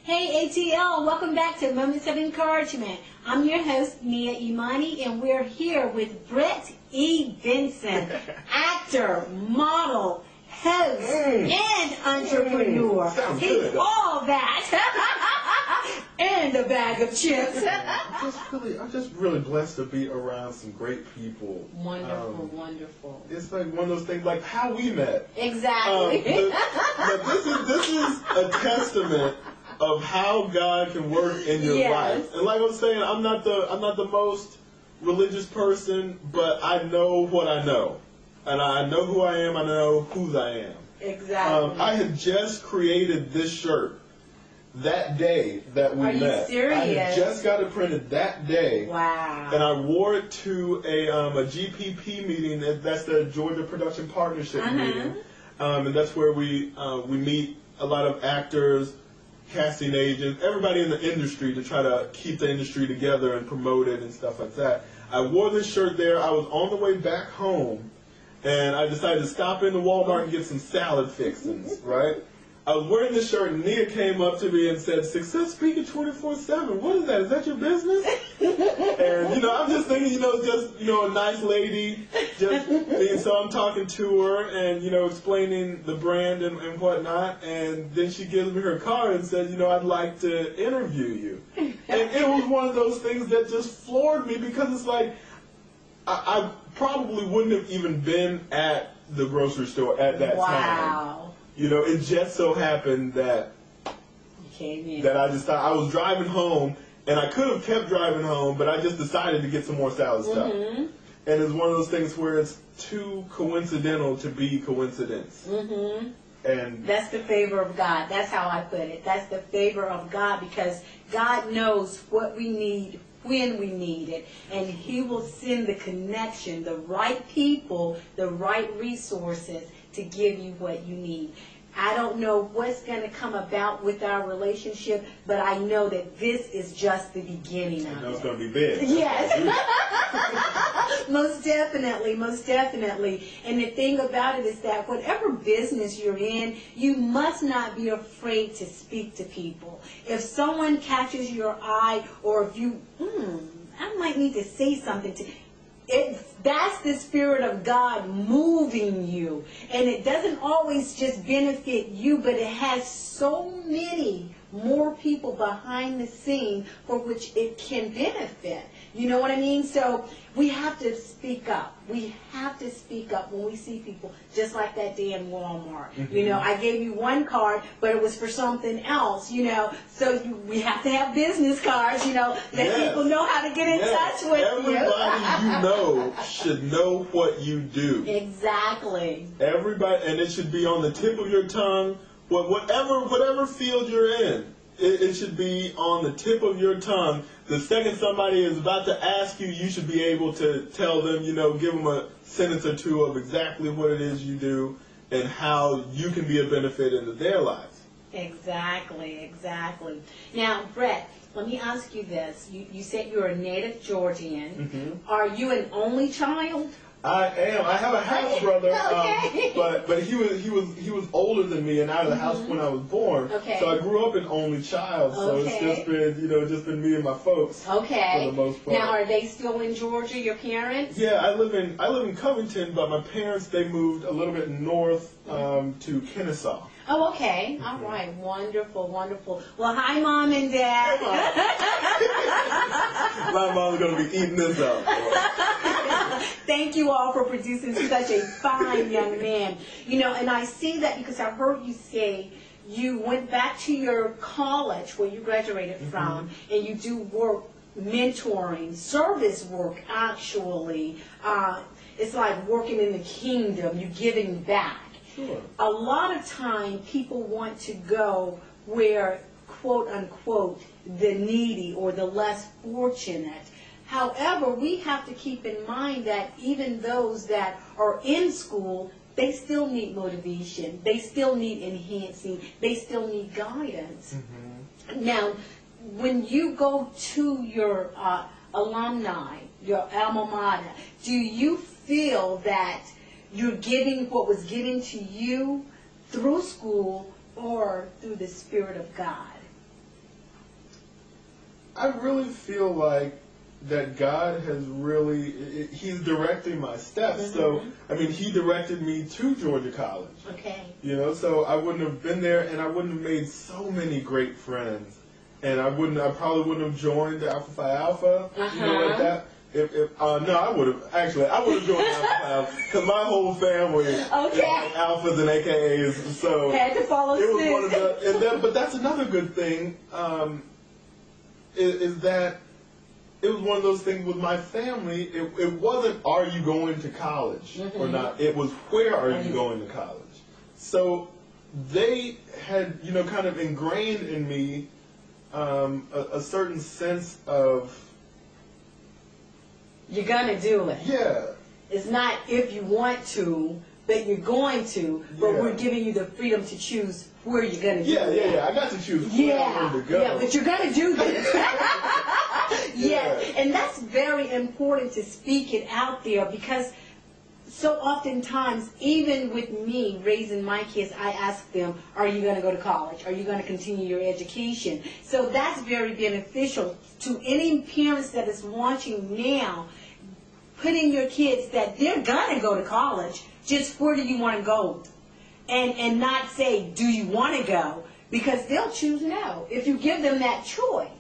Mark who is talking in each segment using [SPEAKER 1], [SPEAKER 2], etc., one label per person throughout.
[SPEAKER 1] Hey ATL, welcome back to Moments of Encouragement. I'm your host, Mia Imani, and we're here with Bret E. Benson, actor, model, host, and entrepreneur. He's all that. And a bag of chips.
[SPEAKER 2] I'm just really blessed to be around some great people.
[SPEAKER 1] Wonderful, wonderful.
[SPEAKER 2] It's like one of those things, like how we met.
[SPEAKER 1] Exactly.
[SPEAKER 2] But this is a testament of how God can work in your life. And like I was saying, I'm not the most religious person, but I know what I know, and I know who I am. I know whose I am.
[SPEAKER 1] Exactly.
[SPEAKER 2] I had just created this shirt that day that we met.
[SPEAKER 1] Are you serious?
[SPEAKER 2] I had just got it printed that day.
[SPEAKER 1] Wow.
[SPEAKER 2] And I wore it to a G.P.P meeting. That's the Georgia Production Partnership meeting. And that's where we meet a lot of actors, casting agents, everybody in the industry to try to keep the industry together and promote it and stuff like that. I wore this shirt there. I was on the way back home, and I decided to stop into Walmart and get some salad fixings, right? I was wearing this shirt, and Nia came up to me and said, "Success Speaker 24/7. What is that? Is that your business?" And, I'm just thinking, just, a nice lady. And so I'm talking to her and, explaining the brand and whatnot. And then she gives me her card and says, "I'd like to interview you." And it was one of those things that just floored me, because it's like, I probably wouldn't have even been at the grocery store at that time.
[SPEAKER 1] Wow.
[SPEAKER 2] It just so happened that I just thought I was driving home, and I could have kept driving home, but I just decided to get some more salad stuff. And it's one of those things where it's too coincidental to be coincidence. And
[SPEAKER 1] that's the favor of God. That's how I put it. That's the favor of God, because God knows what we need when we need it, and He will send the connection, the right people, the right resources to give you what you need. I don't know what's going to come about with our relationship, but I know that this is just the beginning of it.
[SPEAKER 2] I know it's going to be big.
[SPEAKER 1] Yes. Most definitely, most definitely. And the thing about it is that whatever business you're in, you must not be afraid to speak to people. If someone catches your eye, or if you, I might need to say something to that's the Spirit of God moving you. And it doesn't always just benefit you, but it has so many more people behind the scene for which it can benefit. You know what I mean? So we have to speak up. We have to speak up when we see people, just like that day in Walmart. I gave you one card, but it was for something else, So we have to have business cards, that people know how to get in touch with you.
[SPEAKER 2] Everybody should know what you do.
[SPEAKER 1] Exactly.
[SPEAKER 2] Everybody, and it should be on the tip of your tongue. Whatever field you're in, it should be on the tip of your tongue. The second somebody is about to ask you, you should be able to tell them, give them a sentence or two of exactly what it is you do and how you can be a benefit into their lives.
[SPEAKER 1] Exactly, exactly. Now, Bret, let me ask you this. You said you're a native Georgian. Are you an only child?
[SPEAKER 2] I am. I have a half brother,
[SPEAKER 1] Okay.
[SPEAKER 2] but he was older than me and out of the house when I was born.
[SPEAKER 1] Okay.
[SPEAKER 2] So I grew up an only child. So it's just been me and my folks.
[SPEAKER 1] Okay.
[SPEAKER 2] For the most part.
[SPEAKER 1] Now, are they still in Georgia? Your parents?
[SPEAKER 2] Yeah, I live in Covington, but my parents, they moved a little bit north to Kennesaw.
[SPEAKER 1] Oh, okay. All right. Wonderful, wonderful. Well, hi, Mom and Dad.
[SPEAKER 2] My mom's going to be eating this up.
[SPEAKER 1] Thank you all for producing such a fine young man. And I see that because I heard you say you went back to your college where you graduated from, and you do work, mentoring, service work, actually. It's like working in the kingdom. You're giving back.
[SPEAKER 2] Sure.
[SPEAKER 1] A lot of time people want to go where, quote unquote, the needy or the less fortunate. However, we have to keep in mind that even those that are in school, they still need motivation. They still need enhancing. They still need guidance. Now, when you go to your alumni, your alma mater, do you feel that you're giving what was given to you through school or through the Spirit of God?
[SPEAKER 2] I really feel like that God has really, He's directing my steps. So, I mean, He directed me to Georgia College.
[SPEAKER 1] Okay.
[SPEAKER 2] You know, so I wouldn't have been there, and I wouldn't have made so many great friends. And I probably wouldn't have joined the Alpha Phi Alpha, you know, like that. No, I would have joined Alpha Phi Alpha, because my whole family is Alphas and AKAs, so
[SPEAKER 1] had to follow
[SPEAKER 2] it was
[SPEAKER 1] suit.
[SPEAKER 2] one of the, but that's another good thing, is that it was one of those things with my family. It wasn't, are you going to college or not? It was, where are you going to college? So they had, you know, kind of ingrained in me a certain sense of,
[SPEAKER 1] you're gonna do it.
[SPEAKER 2] yeah.
[SPEAKER 1] It's not if you want to, but you're going to. But we're giving you the freedom to choose where you're gonna do it.
[SPEAKER 2] Yeah. I got to choose where I'm going to go.
[SPEAKER 1] Yeah, but you're gonna do this. Yes, and that's very important to speak it out there, because so oftentimes, even with me raising my kids, I ask them, are you going to go to college? Are you going to continue your education? So that's very beneficial to any parents that is watching now, putting your kids that they're going to go to college, just where do you want to go? And not say, do you want to go? Because they'll choose no if you give them that choice.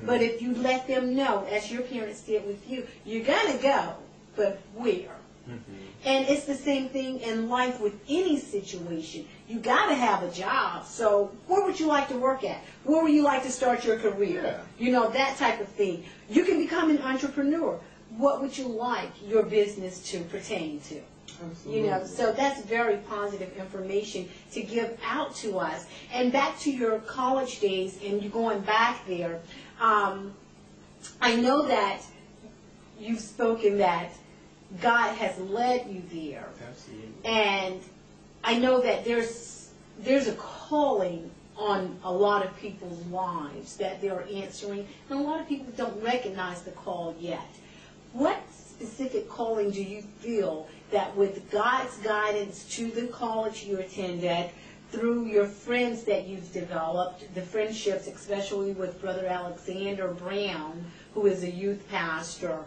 [SPEAKER 1] But if you let them know, as your parents did with you, you're going to go, but where? And it's the same thing in life with any situation. You got to have a job. So where would you like to work at? Where would you like to start your career?
[SPEAKER 2] Yeah.
[SPEAKER 1] You know, that type of thing. You can become an entrepreneur. What would you like your business to pertain to?
[SPEAKER 2] Absolutely.
[SPEAKER 1] You know, so that's very positive information to give out to us. And back to your college days, and you going back there, I know that you've spoken that God has led you there.
[SPEAKER 2] Absolutely.
[SPEAKER 1] And I know that there's a calling on a lot of people's lives that they're answering, and a lot of people don't recognize the call yet. What specific calling do you feel that with God's guidance to the college you attended, through your friends that you've developed, the friendships, especially with Brother Alexander Brown, who is a youth pastor,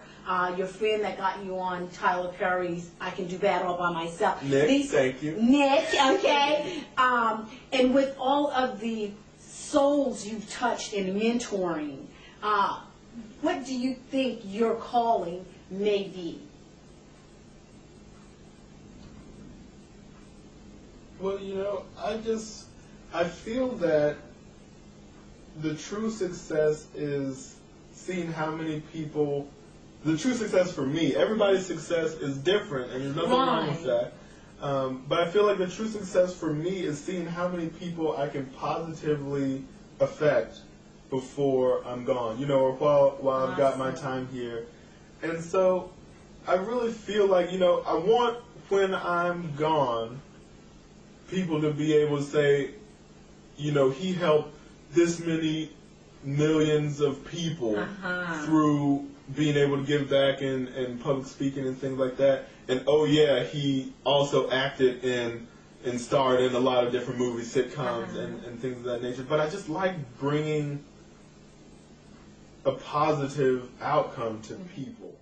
[SPEAKER 1] your friend that got you on Tyler Perry's I Can Do Battle All By Myself.
[SPEAKER 2] Nick, thank you.
[SPEAKER 1] Nick, okay. And with all of the souls you've touched in mentoring, what do you think your calling may be?
[SPEAKER 2] Well, you know, I feel that the true success is seeing how many people, the true success for me, everybody's success is different, and there's nothing wrong with that. But I feel like the true success for me is seeing how many people I can positively affect before I'm gone, you know, or while I've got my time here. And so I really feel like, you know, I want, when I'm gone, people to be able to say, you know, he helped this many millions of people through being able to give back in public speaking and things like that. And oh yeah, he also acted in and starred in a lot of different movies, sitcoms, and things of that nature. But I just like bringing a positive outcome to people.